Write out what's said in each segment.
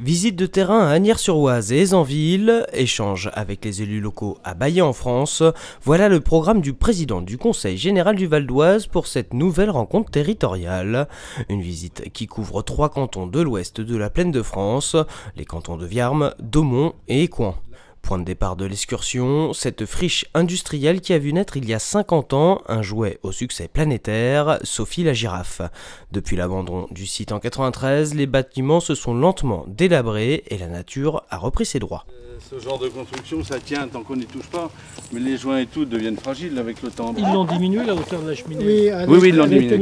Visite de terrain à Asnières-sur-Oise et Ezenville, échange avec les élus locaux à Baillet en France, voilà le programme du président du Conseil général du Val d'Oise pour cette nouvelle rencontre territoriale. Une visite qui couvre 3 cantons de l'ouest de la Plaine de France, les cantons de Viarmes, d'Aumont et Écouen. Point de départ de l'excursion, cette friche industrielle qui a vu naître il y a 50 ans un jouet au succès planétaire, Sophie la girafe. Depuis l'abandon du site en 93, les bâtiments se sont lentement délabrés et la nature a repris ses droits. Ce genre de construction, ça tient tant qu'on n'y touche pas, mais les joints et tout deviennent fragiles avec le temps. Ils l'ont diminué la hauteur de la cheminée. Oui, ils l'ont diminué. Ils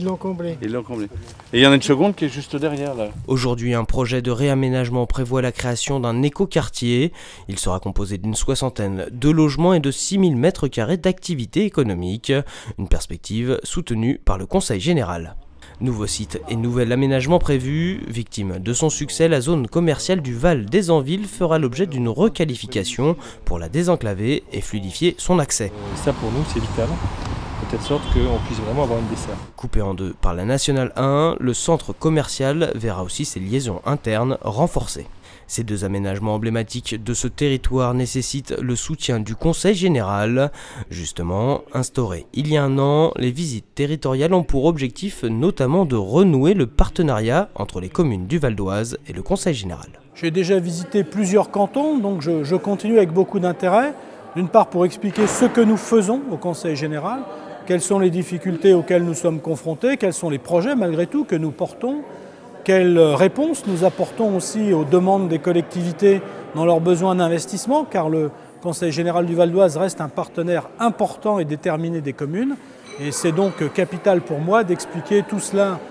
l'ont comblé. Ils l'ont comblé. Et il y en a une seconde qui est juste derrière là. Aujourd'hui, un projet de réaménagement prévoit la création d'un écoquartier. Il sera composé d'une 60aine de logements et de 6000 m² d'activité économique. Une perspective soutenue par le Conseil général. Nouveau site et nouvel aménagement prévu. Victime de son succès, la zone commerciale du Val d'Ezenville fera l'objet d'une requalification pour la désenclaver et fluidifier son accès. Ça pour nous c'est vital, de telle sorte qu'on puisse vraiment avoir une desserte. Coupé en deux par la Nationale 1, le centre commercial verra aussi ses liaisons internes renforcées. Ces deux aménagements emblématiques de ce territoire nécessitent le soutien du Conseil général. Justement, instauré il y a un an, les visites territoriales ont pour objectif notamment de renouer le partenariat entre les communes du Val d'Oise et le Conseil général. J'ai déjà visité plusieurs cantons, donc je continue avec beaucoup d'intérêt. D'une part pour expliquer ce que nous faisons au Conseil général, quelles sont les difficultés auxquelles nous sommes confrontés, quels sont les projets malgré tout que nous portons, quelles réponses nous apportons aussi aux demandes des collectivités dans leurs besoins d'investissement, car le Conseil général du Val d'Oise reste un partenaire important et déterminé des communes. Et c'est donc capital pour moi d'expliquer tout cela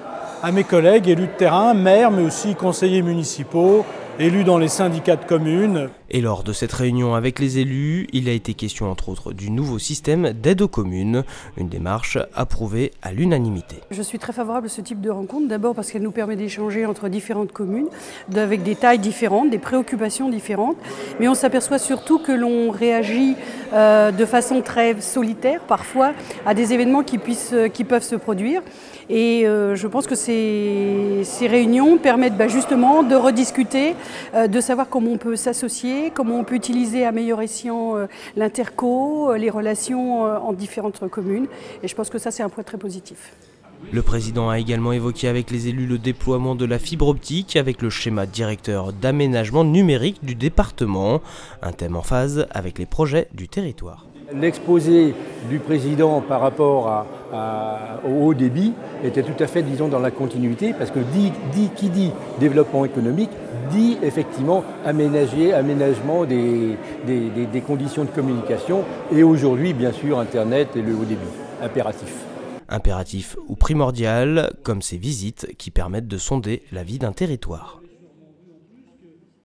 à mes collègues, élus de terrain, maires, mais aussi conseillers municipaux, élus dans les syndicats de communes. Et lors de cette réunion avec les élus, il a été question entre autres du nouveau système d'aide aux communes, une démarche approuvée à l'unanimité. Je suis très favorable à ce type de rencontre, d'abord parce qu'elle nous permet d'échanger entre différentes communes, avec des tailles différentes, des préoccupations différentes, mais on s'aperçoit surtout que l'on réagit de façon très solitaire parfois à des événements qui peuvent se produire. Et je pense que ces réunions permettent justement de rediscuter, de savoir comment on peut s'associer, comment on peut utiliser à meilleur escient l'interco, les relations entre différentes communes. Et je pense que ça, c'est un point très positif. Le président a également évoqué avec les élus le déploiement de la fibre optique avec le schéma directeur d'aménagement numérique du département, un thème en phase avec les projets du territoire. L'exposé du président par rapport au haut débit était tout à fait, disons, dans la continuité, parce que qui dit développement économique, dit effectivement aménagement des conditions de communication, et aujourd'hui, bien sûr, Internet et le haut débit, impératif. Impératif ou primordial, comme ces visites qui permettent de sonder la vie d'un territoire.